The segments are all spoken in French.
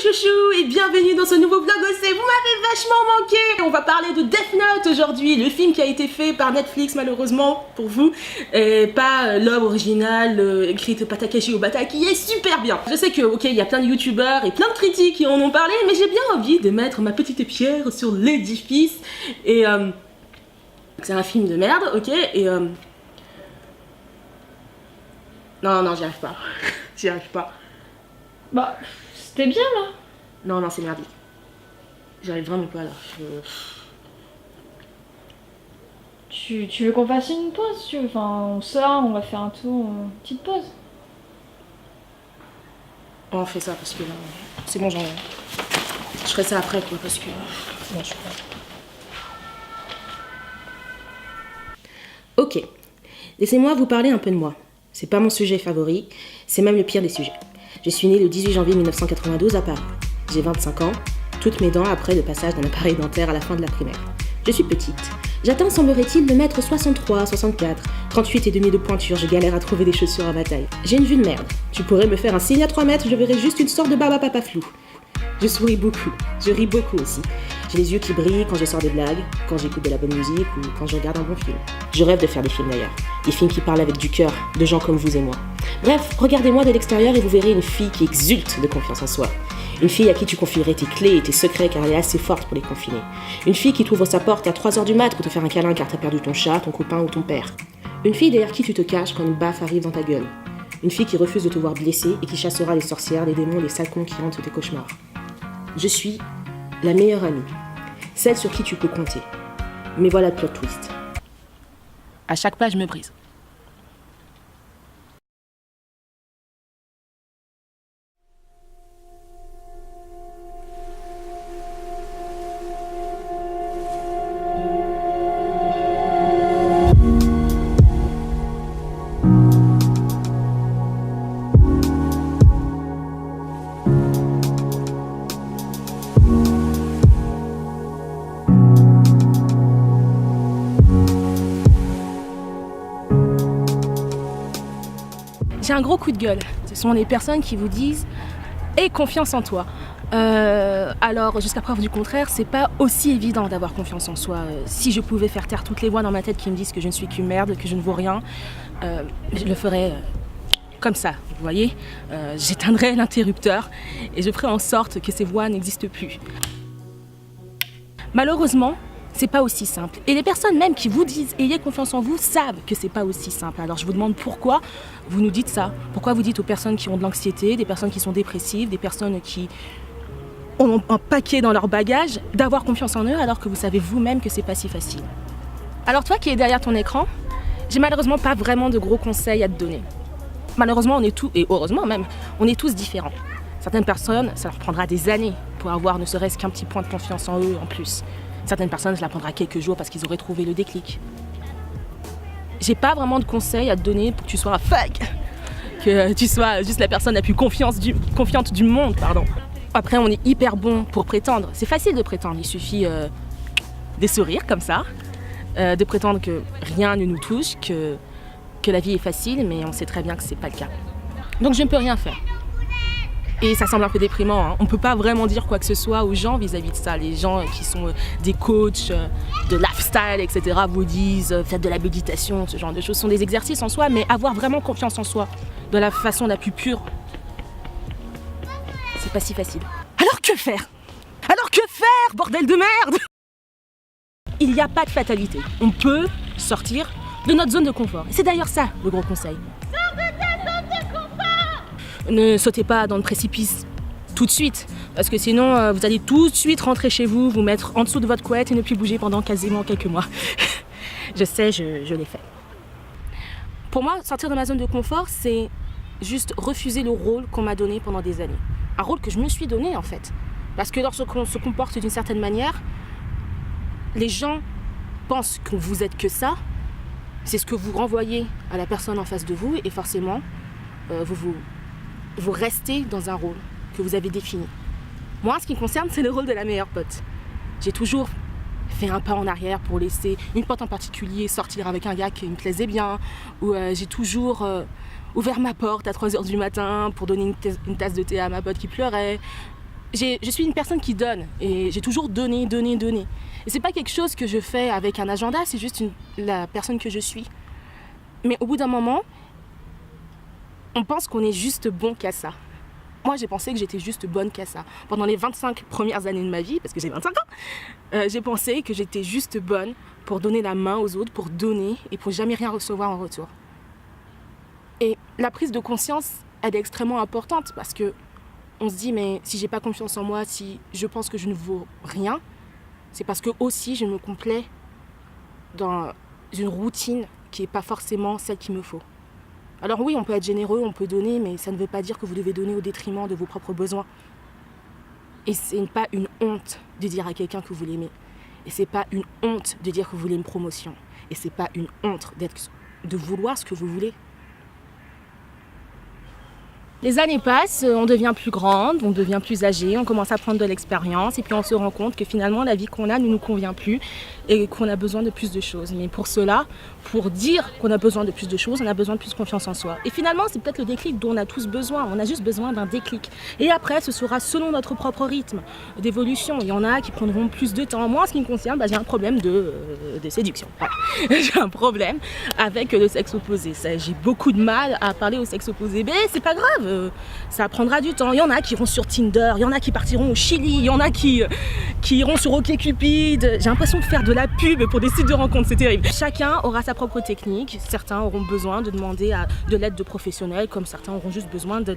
chouchous et bienvenue dans ce nouveau vlog OC. Vous m'avez vachement manqué. On va parler de Death Note aujourd'hui, le film qui a été fait par Netflix malheureusement pour vous, et pas l'œuvre originale écrite par Takeshi Obata qui est super bien. Je sais que ok, il y a plein de youtubeurs et plein de critiques qui en ont parlé, mais j'ai bien envie de mettre ma petite pierre sur l'édifice. Et c'est un film de merde, ok, et non, j'y arrive pas. J'y arrive pas. Bah, c'était bien là. Non, c'est merdique. J'arrive vraiment pas là. Tu veux qu'on fasse une pause, tu veux? Enfin, on sort, on va faire un tour, une petite pause. On fait ça parce que là, c'est bon, genre, je ferai ça après quoi, parce que non, je sais pas. Ok, laissez-moi vous parler un peu de moi. C'est pas mon sujet favori, c'est même le pire des sujets. Je suis née le 18 janvier 1992 à Paris. J'ai 25 ans, toutes mes dents après le passage d'un appareil dentaire à la fin de la primaire. Je suis petite. J'atteins, semblerait-il, le mètre 63, 64, 38 et demi de pointure, je galère à trouver des chaussures à ma taille. J'ai une vue de merde. Tu pourrais me faire un signe à 3 mètres, je verrais juste une sorte de barbe à papa flou. Je souris beaucoup, je ris beaucoup aussi. J'ai les yeux qui brillent quand je sors des blagues, quand j'écoute de la bonne musique ou quand je regarde un bon film. Je rêve de faire des films d'ailleurs. Des films qui parlent avec du cœur, de gens comme vous et moi. Bref, regardez-moi de l'extérieur et vous verrez une fille qui exulte de confiance en soi. Une fille à qui tu confierais tes clés et tes secrets car elle est assez forte pour les confiner. Une fille qui t'ouvre sa porte à 3h du mat pour te faire un câlin car t'as perdu ton chat, ton copain ou ton père. Une fille derrière qui tu te caches quand une baffe arrive dans ta gueule. Une fille qui refuse de te voir blessé et qui chassera les sorcières, les démons, les sales cons qui hantent tes cauchemars. Je suis la meilleure amie, celle sur qui tu peux compter. Mais voilà le plot twist. À chaque pas, je me brise. J'ai un gros coup de gueule. Ce sont les personnes qui vous disent « Aie confiance en toi ». Alors, jusqu'à preuve du contraire, c'est pas aussi évident d'avoir confiance en soi. Si je pouvais faire taire toutes les voix dans ma tête qui me disent que je ne suis qu'une merde, que je ne vaux rien, je le ferais comme ça, vous voyez. J'éteindrais l'interrupteur et je ferais en sorte que ces voix n'existent plus. Malheureusement, c'est pas aussi simple. Et les personnes même qui vous disent « ayez confiance en vous » savent que c'est pas aussi simple. Alors je vous demande pourquoi vous nous dites ça. Pourquoi vous dites aux personnes qui ont de l'anxiété, des personnes qui sont dépressives, des personnes qui ont un paquet dans leur bagage, d'avoir confiance en eux alors que vous savez vous-même que c'est pas si facile. Alors toi qui es derrière ton écran, j'ai malheureusement pas vraiment de gros conseils à te donner. Malheureusement, on est tous, et heureusement même, on est tous différents. Certaines personnes, ça leur prendra des années pour avoir ne serait-ce qu'un petit point de confiance en eux en plus. Certaines personnes, ça leur prendra quelques jours parce qu'ils auraient trouvé le déclic. J'ai pas vraiment de conseils à te donner pour que tu sois un fuck, que tu sois juste la personne la plus confiante du monde, pardon. Après, on est hyper bon pour prétendre. C'est facile de prétendre, il suffit de sourire comme ça, de prétendre que rien ne nous touche, que la vie est facile, mais on sait très bien que c'est pas le cas. Donc je ne peux rien faire. Et ça semble un peu déprimant, hein. On ne peut pas vraiment dire quoi que ce soit aux gens vis-à-vis de ça. Les gens qui sont des coachs de lifestyle, etc. vous disent faites de la méditation, ce genre de choses. Ce sont des exercices en soi, mais avoir vraiment confiance en soi de la façon la plus pure, c'est pas si facile. Alors que faire? Alors que faire, bordel de merde? Il n'y a pas de fatalité. On peut sortir de notre zone de confort. Et c'est d'ailleurs ça le gros conseil. Ne sautez pas dans le précipice tout de suite, parce que sinon vous allez tout de suite rentrer chez vous, vous mettre en dessous de votre couette et ne plus bouger pendant quasiment quelques mois. Je sais, je l'ai fait. Pour moi, sortir de ma zone de confort, c'est juste refuser le rôle qu'on m'a donné pendant des années. Un rôle que je me suis donné en fait. Parce que lorsqu'on se comporte d'une certaine manière, les gens pensent que vous êtes que ça, c'est ce que vous renvoyez à la personne en face de vous et forcément, vous restez dans un rôle que vous avez défini. Moi, en ce qui me concerne, c'est le rôle de la meilleure pote. J'ai toujours fait un pas en arrière pour laisser une pote en particulier sortir avec un gars qui me plaisait bien, ou j'ai toujours ouvert ma porte à 3h du matin pour donner une tasse de thé à ma pote qui pleurait. je suis une personne qui donne et j'ai toujours donné. Et c'est pas quelque chose que je fais avec un agenda, c'est juste la personne que je suis. Mais au bout d'un moment, on pense qu'on est juste bon qu'à ça. Moi, j'ai pensé que j'étais juste bonne qu'à ça. Pendant les 25 premières années de ma vie, parce que j'ai 25 ans, j'ai pensé que j'étais juste bonne pour donner la main aux autres, pour donner et pour jamais rien recevoir en retour. Et la prise de conscience, elle est extrêmement importante parce que on se dit, mais si j'ai pas confiance en moi, si je pense que je ne vaux rien, c'est parce que aussi je me complais dans une routine qui n'est pas forcément celle qu'il me faut. Alors oui, on peut être généreux, on peut donner, mais ça ne veut pas dire que vous devez donner au détriment de vos propres besoins. Et c'est pas une honte de dire à quelqu'un que vous l'aimez. Et c'est pas une honte de dire que vous voulez une promotion. Et c'est pas une honte de vouloir ce que vous voulez. Les années passent, on devient plus grande, on devient plus âgé, on commence à prendre de l'expérience et puis on se rend compte que finalement la vie qu'on a ne nous convient plus et qu'on a besoin de plus de choses. Mais pour cela, pour dire qu'on a besoin de plus de choses, on a besoin de plus de confiance en soi. Et finalement, c'est peut-être le déclic dont on a tous besoin. On a juste besoin d'un déclic. Et après, ce sera selon notre propre rythme d'évolution. Il y en a qui prendront plus de temps. Moi, en ce qui me concerne, j'ai un problème de séduction. Voilà. J'ai un problème avec le sexe opposé. J'ai beaucoup de mal à parler au sexe opposé. Mais c'est pas grave, ça prendra du temps. Il y en a qui iront sur Tinder, il y en a qui partiront au Chili, il y en a qui iront sur OkCupid. J'ai l'impression de faire de la pub pour des sites de rencontres, c'est terrible. Chacun aura sa propre technique. Certains auront besoin de demander de l'aide de professionnels, comme certains auront juste besoin de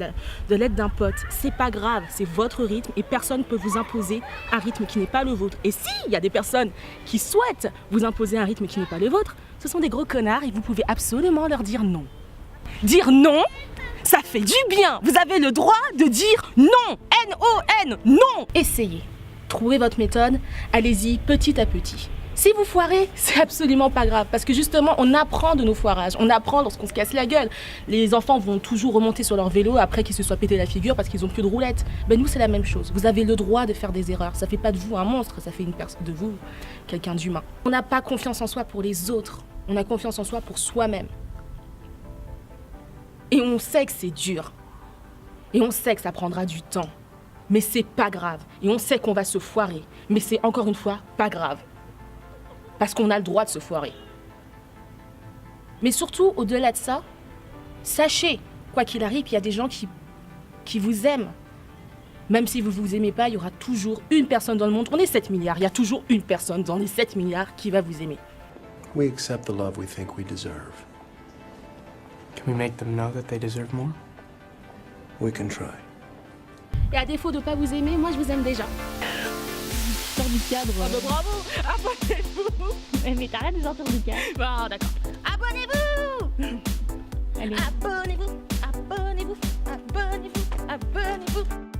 l'aide d'un pote. C'est pas grave, c'est votre rythme et personne ne peut vous imposer un rythme qui n'est pas le vôtre. Et s'il y a des personnes qui souhaitent vous imposer un rythme qui n'est pas le vôtre, ce sont des gros connards et vous pouvez absolument leur dire non. Dire non, ça fait du bien. Vous avez le droit de dire non. N-O-N, non. Essayez. Trouvez votre méthode. Allez-y petit à petit. Si vous foirez, c'est absolument pas grave. Parce que justement, on apprend de nos foirages. On apprend lorsqu'on se casse la gueule. Les enfants vont toujours remonter sur leur vélo après qu'ils se soient pété la figure parce qu'ils n'ont plus de roulettes. Ben nous, c'est la même chose. Vous avez le droit de faire des erreurs. Ça fait pas de vous un monstre, ça fait de vous quelqu'un d'humain. On n'a pas confiance en soi pour les autres. On a confiance en soi pour soi-même. Et on sait que c'est dur. Et on sait que ça prendra du temps. Mais c'est pas grave. Et on sait qu'on va se foirer. Mais c'est encore une fois pas grave. Parce qu'on a le droit de se foirer. Mais surtout, au-delà de ça, sachez, quoi qu'il arrive, qu'il y a des gens qui vous aiment. Même si vous ne vous aimez pas, il y aura toujours une personne dans le monde. On est 7 milliards. Il y a toujours une personne dans les 7 milliards qui va vous aimer. We accept the love we think we deserve. Can we make them know that they deserve more? We can try. Et à défaut de ne pas vous aimer, moi je vous aime déjà. Sors du cadre. Ah bah bravo! Abonnez-vous! Mais t'arrêtes de sortir du cadre. Bon, d'accord. Abonnez-vous! Allez. Abonnez-vous! Abonnez-vous! Abonnez-vous! Abonnez-vous!